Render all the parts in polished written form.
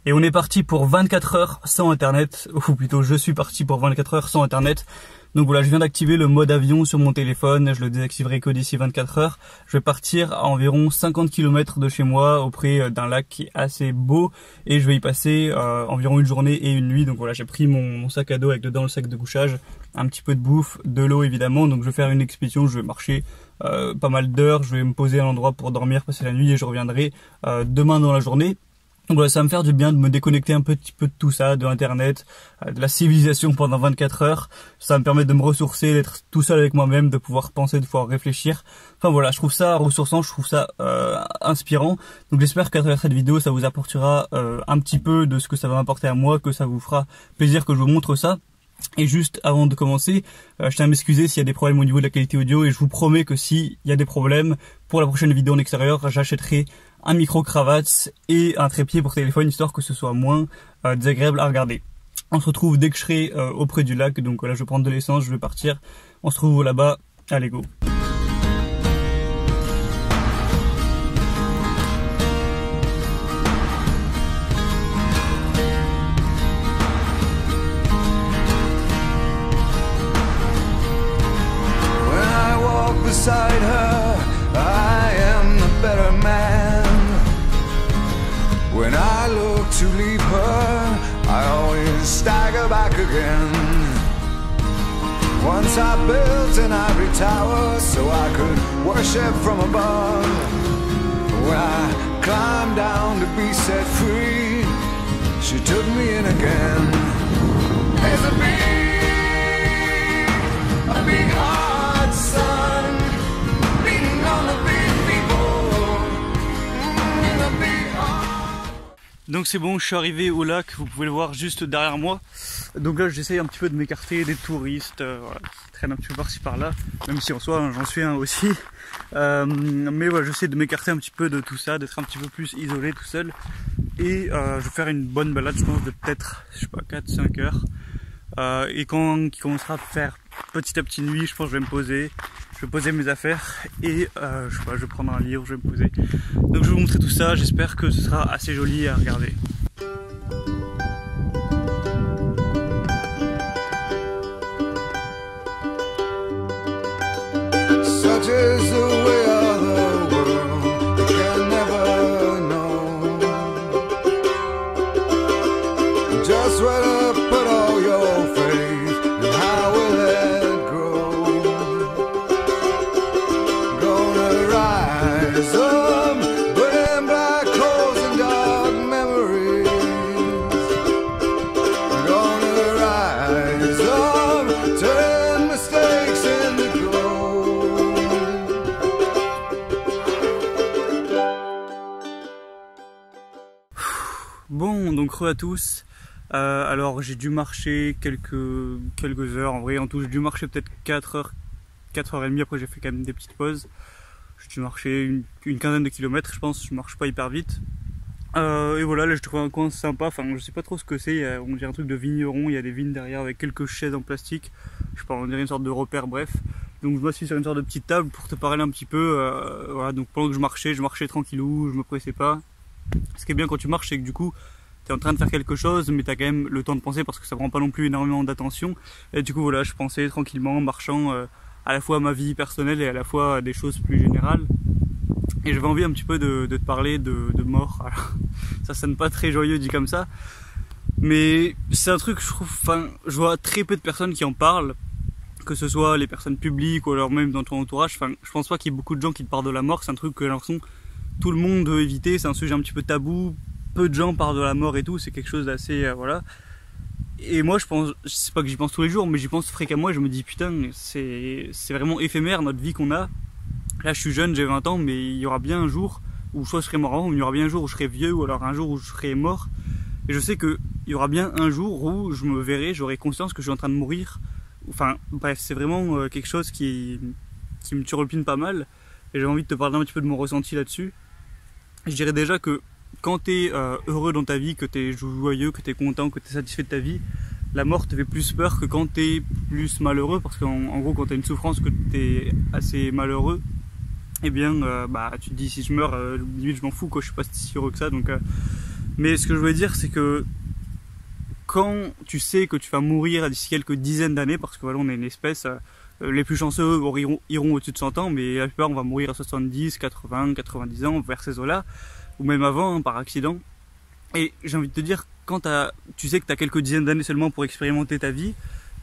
Et on est parti pour 24 heures sans internet, ou plutôt je suis parti pour 24 heures sans internet. Donc voilà, je viens d'activer le mode avion sur mon téléphone, je le désactiverai que d'ici 24 heures. Je vais partir à environ 50 km de chez moi, auprès d'un lac qui est assez beau, et je vais y passer environ une journée et une nuit. Donc voilà, j'ai pris mon sac à dos avec dedans le sac de couchage, un petit peu de bouffe, de l'eau évidemment. Donc je vais faire une expédition, je vais marcher pas mal d'heures, je vais me poser à l'endroit pour dormir, passer la nuit, et je reviendrai demain dans la journée. Donc voilà, ça va me faire du bien de me déconnecter un petit peu de tout ça, de internet, de la civilisation pendant 24 heures. Ça va me permet de me ressourcer, d'être tout seul avec moi-même, de pouvoir penser, de pouvoir réfléchir. Enfin voilà, je trouve ça ressourçant, je trouve ça inspirant. Donc j'espère qu'à travers cette vidéo, ça vous apportera un petit peu de ce que ça va m'apporter à moi, que ça vous fera plaisir que je vous montre ça. Et juste avant de commencer, je tiens à m'excuser s'il y a des problèmes au niveau de la qualité audio, et je vous promets que s'il y a des problèmes, pour la prochaine vidéo en extérieur, j'achèterai un micro-cravate et un trépied pour téléphone, histoire que ce soit moins désagréable à regarder. On se retrouve dès que je serai auprès du lac, donc là je vais prendre de l'essence, je vais partir. On se retrouve là-bas, allez go. Beside her, I am the better man. When I look to leave her, I always stagger back again. Once I built an ivory tower so I could worship from above. When I climbed down to be set free, she took me in again. There's a big hard sun. Donc c'est bon, je suis arrivé au lac, vous pouvez le voir juste derrière moi. Donc là j'essaye un petit peu de m'écarter des touristes voilà, qui traînent un petit peu par-ci par-là, même si en soi j'en suis un aussi. Mais voilà, j'essaie de m'écarter un petit peu de tout ça, d'être un petit peu plus isolé tout seul. Et je vais faire une bonne balade, je pense, de peut-être, je sais pas, 4-5 heures. Et quand il commencera à faire petit à petit nuit, je pense que je vais me poser. Je vais poser mes affaires et je sais pas, je vais prendre un livre, je vais me poser. Donc je vais vous montrer tout ça, j'espère que ce sera assez joli à regarder. Such is the way of the world, you can never know just where to put all your faith and how will it grow. Gonna rise up, burning black holes and dark memories. Gonna rise up, turn mistakes into gold. Bon, donc re à tous. Alors j'ai dû marcher quelques heures, en vrai en tout j'ai dû marcher peut-être 4 heures, 4h30, après j'ai fait quand même des petites pauses. J'ai dû marcher une quinzaine de kilomètres je pense, je marche pas hyper vite. Et voilà, là je trouve un coin sympa, enfin je sais pas trop ce que c'est, on dirait un truc de vigneron, il y a des vignes derrière avec quelques chaises en plastique, je sais pas, on dirait une sorte de repère, bref. Donc je m'assis sur une sorte de petite table pour te parler un petit peu, voilà, donc pendant que je marchais tranquillou, je me pressais pas. Ce qui est bien quand tu marches, c'est que du coup tu es en train de faire quelque chose, mais tu as quand même le temps de penser parce que ça prend pas non plus énormément d'attention. Et du coup voilà, je pensais tranquillement, marchant à la fois à ma vie personnelle et à la fois à des choses plus générales. Et j'avais envie un petit peu de te parler de mort. Alors, ça sonne pas très joyeux dit comme ça, mais c'est un truc, je trouve, enfin, je vois très peu de personnes qui en parlent, que ce soit les personnes publiques ou alors même dans ton entourage. Enfin, je pense pas qu'il y ait beaucoup de gens qui te parlent de la mort, c'est un truc que j'ai l'impression tout le monde veut éviter, c'est un sujet un petit peu tabou. Peu de gens parlent de la mort et tout, c'est quelque chose d'assez voilà. Et moi je pense, je sais pas que j'y pense tous les jours, mais j'y pense fréquemment et je me dis putain, c'est vraiment éphémère notre vie qu'on a. Là je suis jeune, j'ai 20 ans, mais il y aura bien un jour où soit je serai mort avant, ou il y aura bien un jour où je serai vieux, ou alors un jour où je serai mort. Et je sais qu'il y aura bien un jour où je me verrai, j'aurai conscience que je suis en train de mourir. Enfin bref, c'est vraiment quelque chose qui me turlupine pas mal. Et j'ai envie de te parler un petit peu de mon ressenti là-dessus. Je dirais déjà que quand tu es heureux dans ta vie, que tu es joyeux, que tu es content, que tu es satisfait de ta vie, la mort te fait plus peur que quand tu es plus malheureux, parce qu'en gros quand tu as une souffrance, que tu es assez malheureux, eh bien bah tu te dis si je meurs, limite je m'en fous quoi, je suis pas si heureux que ça, donc Mais ce que je veux dire, c'est que quand tu sais que tu vas mourir d'ici quelques dizaines d'années, parce que voilà, on est une espèce, les plus chanceux iront au-dessus de 100 ans, mais la plupart on va mourir à 70, 80, 90 ans, vers ces eaux-là, ou même avant, hein, par accident. Et j'ai envie de te dire, quand tu sais que tu as quelques dizaines d'années seulement pour expérimenter ta vie,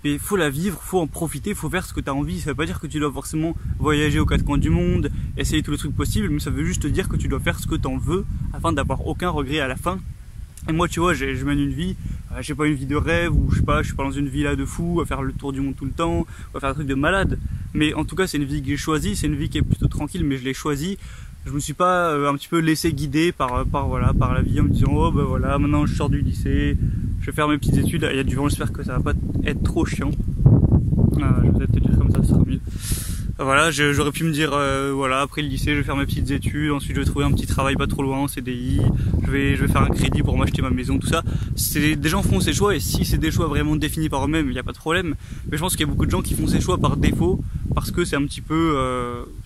mais faut la vivre, faut en profiter, faut faire ce que tu as envie. Ça veut pas dire que tu dois forcément voyager aux quatre coins du monde, essayer tous les trucs possibles, mais ça veut juste te dire que tu dois faire ce que tu en veux afin d'avoir aucun regret à la fin. Et moi, tu vois, je mène une vie, j'ai pas une vie de rêve, ou je sais pas, je suis pas dans une villa de fou, à faire le tour du monde tout le temps, à faire un truc de malade. Mais en tout cas, c'est une vie que j'ai choisie, c'est une vie qui est plutôt tranquille, mais je l'ai choisie. Je me suis pas un petit peu laissé guider par la vie en me disant, oh bah voilà, maintenant je sors du lycée, je vais faire mes petites études. Il y a du vent, j'espère que ça va pas être trop chiant. Je vais peut-être te dire comme ça sera mieux. Voilà, j'aurais pu me dire, voilà, après le lycée, je vais faire mes petites études, ensuite je vais trouver un petit travail pas trop loin en CDI, je vais faire un crédit pour m'acheter ma maison, tout ça. Des gens font ces choix, et si c'est des choix vraiment définis par eux-mêmes, il n'y a pas de problème. Mais je pense qu'il y a beaucoup de gens qui font ces choix par défaut, parce que c'est un petit peu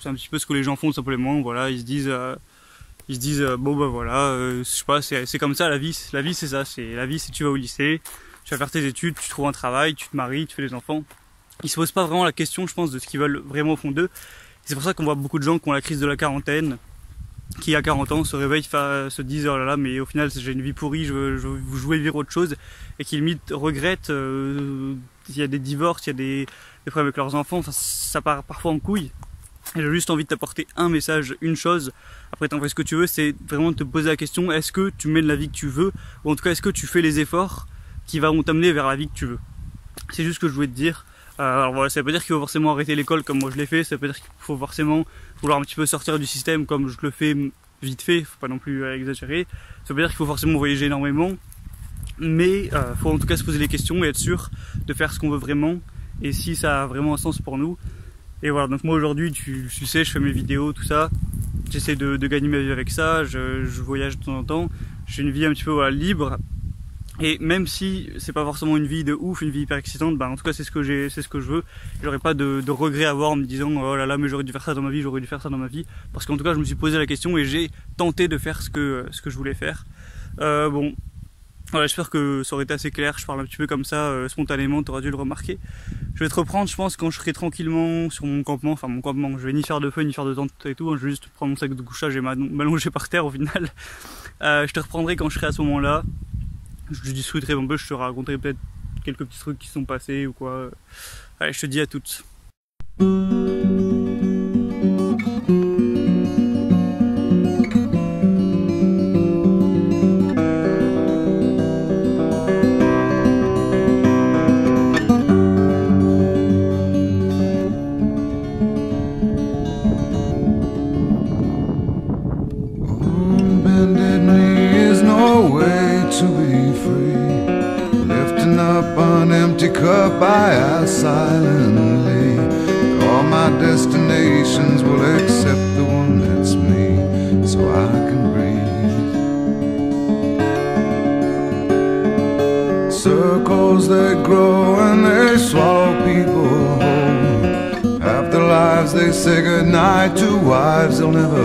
ce que les gens font tout simplement. Voilà, ils se disent, bon bah voilà, je sais pas, c'est comme ça la vie c'est ça, la vie c'est tu vas au lycée, tu vas faire tes études, tu trouves un travail, tu te maries, tu fais des enfants. Ils se posent pas vraiment la question, je pense, de ce qu'ils veulent vraiment au fond d'eux. C'est pour ça qu'on voit beaucoup de gens qui ont la crise de la quarantaine, qui à 40 ans se réveillent, se disent oh là là, mais au final j'ai une vie pourrie, je veux vivre autre chose, et qui limite regrettent. Il y a des divorces, il y a des problèmes avec leurs enfants, enfin ça part parfois en couille. Et j'ai juste envie de t'apporter un message, une chose. Après t'en fais ce que tu veux, c'est vraiment de te poser la question, est-ce que tu mènes la vie que tu veux, ou en tout cas est-ce que tu fais les efforts qui vont t'amener vers la vie que tu veux. C'est juste ce que je voulais te dire. Alors voilà, ça veut pas dire qu'il faut forcément arrêter l'école comme moi je l'ai fait, ça veut pas dire qu'il faut forcément vouloir un petit peu sortir du système comme je le fais vite fait, faut pas non plus exagérer. Ça veut pas dire qu'il faut forcément voyager énormément, mais faut en tout cas se poser les questions et être sûr de faire ce qu'on veut vraiment, et si ça a vraiment un sens pour nous. Et voilà, donc moi aujourd'hui, tu sais, je fais mes vidéos, tout ça, j'essaie de gagner ma vie avec ça, je voyage de temps en temps, j'ai une vie un petit peu voilà, libre. Et même si c'est pas forcément une vie de ouf, une vie hyper excitante, bah en tout cas c'est ce que je veux. J'aurais pas de regrets à avoir en me disant oh là là mais j'aurais dû faire ça dans ma vie, j'aurais dû faire ça dans ma vie. Parce qu'en tout cas je me suis posé la question et j'ai tenté de faire ce que je voulais faire. Bon, voilà, j'espère que ça aurait été assez clair, je parle un petit peu comme ça spontanément, t'auras dû le remarquer. Je vais te reprendre je pense quand je serai tranquillement sur mon campement, enfin mon campement, je vais ni faire de feu ni faire de tente et tout, hein, je vais juste prendre mon sac de couchage et m'allonger par terre au final. Je te reprendrai quand je serai à ce moment-là. Je discuterai un peu, je te raconterai peut-être quelques petits trucs qui sont passés ou quoi. Allez, je te dis à toutes. Cup I ask silently. All my destinations will accept the one that's me, so I can breathe. Circles they grow and they swallow people whole. After lives they say goodnight to wives they'll never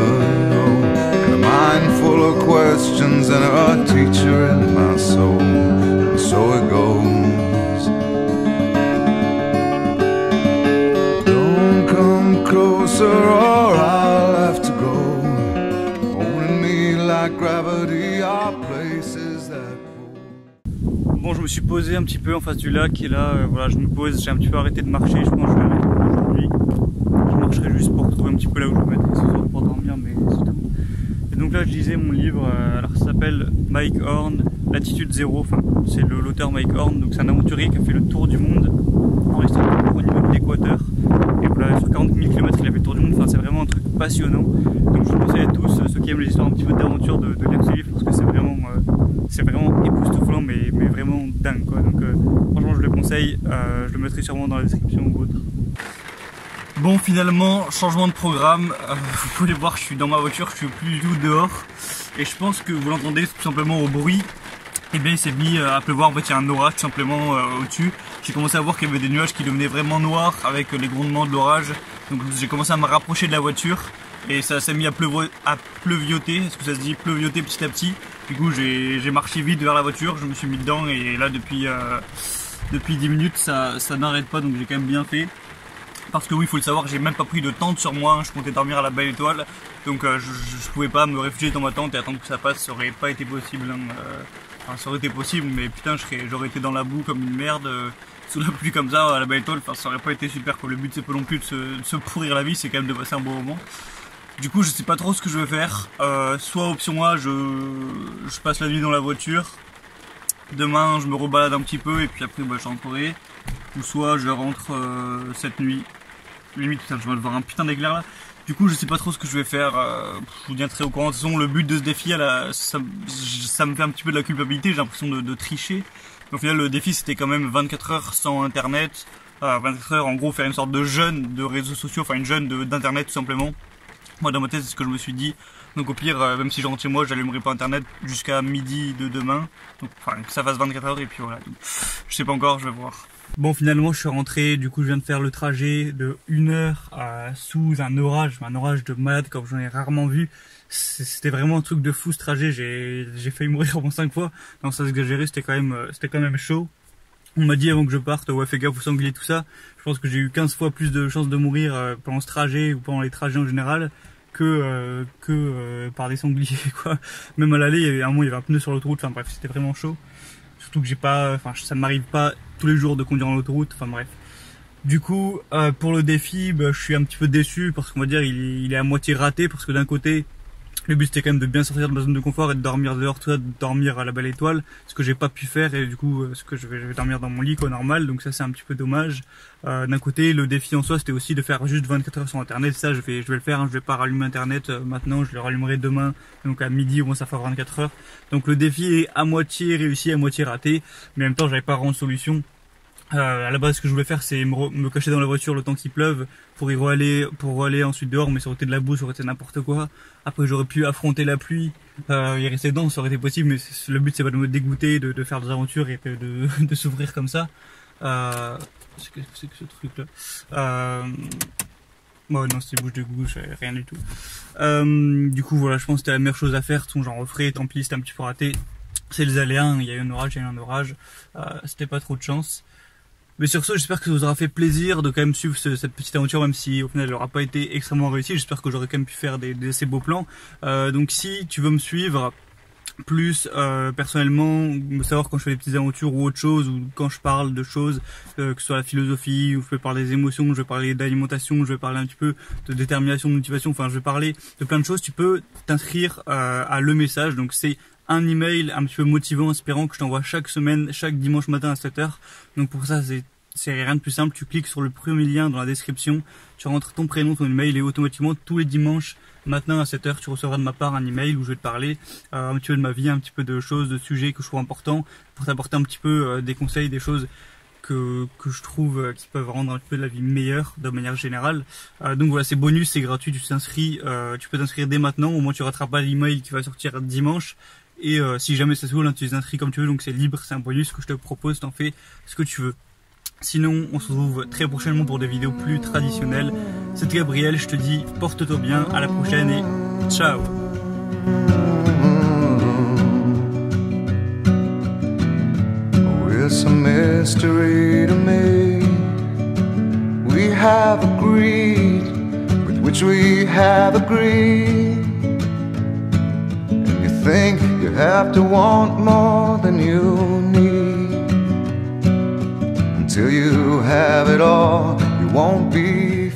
know. And a mind full of questions and a teacher in my soul. And so it goes. Closer or I'll have to go. Holding me like gravity are places that pull. Bon, je me suis posé un petit peu en face du lac et là, voilà, je me pose, j'ai un petit peu arrêté de marcher, je pense que je vais arrêter aujourd'hui. Je marcherai juste pour trouver un petit peu là où je vais mettre ce soir pour dormir, mais c'est tout. Et donc là, je lisais mon livre, alors ça s'appelle Mike Horn, Latitude Zéro, enfin, c'est l'auteur Mike Horn, donc c'est un aventurier qui a fait le tour du monde en restant au niveau de l'équateur. Et voilà, sur 40 000 km il a fait le tour du monde, enfin c'est vraiment un truc passionnant. Donc je vous conseille à tous, ceux qui aiment les histoires un petit peu d'aventure, de lire ce livre parce que c'est vraiment époustouflant mais vraiment dingue quoi. Donc franchement je le conseille, je le mettrai sûrement dans la description ou autre. Bon finalement, changement de programme, vous pouvez voir je suis dans ma voiture, je suis plus du tout dehors. Et je pense que vous l'entendez tout simplement au bruit. Et bien il s'est mis à pleuvoir, en fait il y a un orage tout simplement au-dessus. J'ai commencé à voir qu'il y avait des nuages qui devenaient vraiment noirs avec les grondements de l'orage. Donc j'ai commencé à me rapprocher de la voiture et ça s'est mis à pleuvioter, est-ce que ça se dit pleuvioter petit à petit. Du coup j'ai marché vite vers la voiture, je me suis mis dedans et là depuis 10 minutes ça n'arrête pas, donc j'ai quand même bien fait. Parce que oui, il faut le savoir, j'ai même pas pris de tente sur moi, je comptais dormir à la Belle Étoile, donc je pouvais pas me réfugier dans ma tente et attendre que ça passe, ça aurait pas été possible. Enfin, ça aurait été possible, mais putain, j'aurais été dans la boue comme une merde, sous la pluie comme ça à la Belle Étoile, enfin ça aurait pas été super quoi. Le but c'est pas non plus de se pourrir la vie, c'est quand même de passer un bon moment. Du coup je sais pas trop ce que je vais faire, soit option A, je passe la nuit dans la voiture, demain je me rebalade un petit peu et puis après je rentrerai, ou soit je rentre cette nuit. Limite putain, je vais voir un putain d'éclair là. Du coup je sais pas trop ce que je vais faire, je vous tiendrai au courant. De toute façon le but de ce défi ça me fait un petit peu de la culpabilité, j'ai l'impression de tricher. Au final le défi c'était quand même 24 heures sans internet, 24 heures en gros faire une sorte de jeûne de réseaux sociaux, enfin une jeûne d'internet tout simplement. Moi dans ma tête c'est ce que je me suis dit, donc au pire même si je rentre chez moi j'allumerai pas internet jusqu'à midi de demain, donc enfin que ça fasse 24 heures et puis voilà, donc, je sais pas encore, je vais voir. Bon finalement je suis rentré, du coup je viens de faire le trajet de 1 heure sous un orage de malade comme j'en ai rarement vu. C'était vraiment un truc de fou ce trajet, j'ai failli mourir au moins 5 fois, non ça exagéré, c'était quand même chaud. On m'a dit avant que je parte, ouais fais gaffe aux sangliers tout ça, je pense que j'ai eu 15 fois plus de chances de mourir pendant ce trajet ou pendant les trajets en général que par des sangliers quoi. Même à l'aller il y avait un moment il y avait un pneu sur l'autoroute, enfin bref c'était vraiment chaud. Surtout que ça m'arrive pas tous les jours de conduire en autoroute, enfin bref. Du coup, pour le défi, je suis un petit peu déçu parce qu'on va dire il est à moitié raté parce que d'un côté, le but c'était quand même de bien sortir de ma zone de confort et de dormir dehors, tout ça, de dormir à la Belle Étoile, ce que j'ai pas pu faire et du coup, je vais dormir dans mon lit quoi normal, donc ça c'est un petit peu dommage. D'un côté, le défi en soi c'était aussi de faire juste 24 heures sur internet, ça je vais le faire, hein, je vais pas rallumer internet maintenant, je le rallumerai demain, donc à midi au moins ça fera 24 heures. Donc le défi est à moitié réussi, à moitié raté, mais en même temps j'avais pas vraiment de solution. À la base, ce que je voulais faire, c'est me cacher dans la voiture le temps qu'il pleuve pour aller ensuite dehors, mais ça aurait été de la boue, ça aurait été n'importe quoi. Après, j'aurais pu affronter la pluie, y rester dedans, ça aurait été possible, mais le but c'est pas de me dégoûter, de faire des aventures et de s'ouvrir comme ça. C'est que ce truc-là. Bon, non, c'était bouche de gouche, rien du tout. Du coup, voilà, je pense que c'était la meilleure chose à faire. J'en referai, tant pis, c'était un petit peu raté. C'est les aléas, il y a eu un orage, c'était pas trop de chance. Mais sur ce, j'espère que ça vous aura fait plaisir de quand même suivre cette petite aventure, même si au final elle n'aura pas été extrêmement réussie. J'espère que j'aurai quand même pu faire des assez beaux plans. Donc si tu veux me suivre plus personnellement, me savoir quand je fais des petites aventures ou autre chose, ou quand je parle de choses, que ce soit la philosophie, ou je vais parler des émotions, je vais parler d'alimentation, je vais parler un petit peu de détermination, de motivation, enfin je vais parler de plein de choses, tu peux t'inscrire à le message, donc c'est un email un petit peu motivant, inspirant que je t'envoie chaque semaine, chaque dimanche matin à 7h. Donc pour ça c'est rien de plus simple, tu cliques sur le premier lien dans la description, tu rentres ton prénom, ton email et automatiquement tous les dimanches matin à 7h tu recevras de ma part un email où je vais te parler un petit peu de ma vie, un petit peu de choses, de sujets que je trouve importants pour t'apporter un petit peu des conseils, des choses que je trouve qui peuvent rendre un petit peu la vie meilleure de manière générale. Donc voilà, c'est bonus, c'est gratuit, tu peux t'inscrire dès maintenant, au moins tu rateras pas l'email qui va sortir dimanche. Et si jamais ça se voit, tu les inscris comme tu veux, donc c'est libre, c'est un bonus que je te propose, t'en fais ce que tu veux. Sinon, on se retrouve très prochainement pour des vidéos plus traditionnelles. C'était Gabriel, je te dis porte-toi bien, à la prochaine et ciao. It's a mystery to me. We have agreed with which we have agreed. And you think you have to want more than you need. Until you have it all, you won't be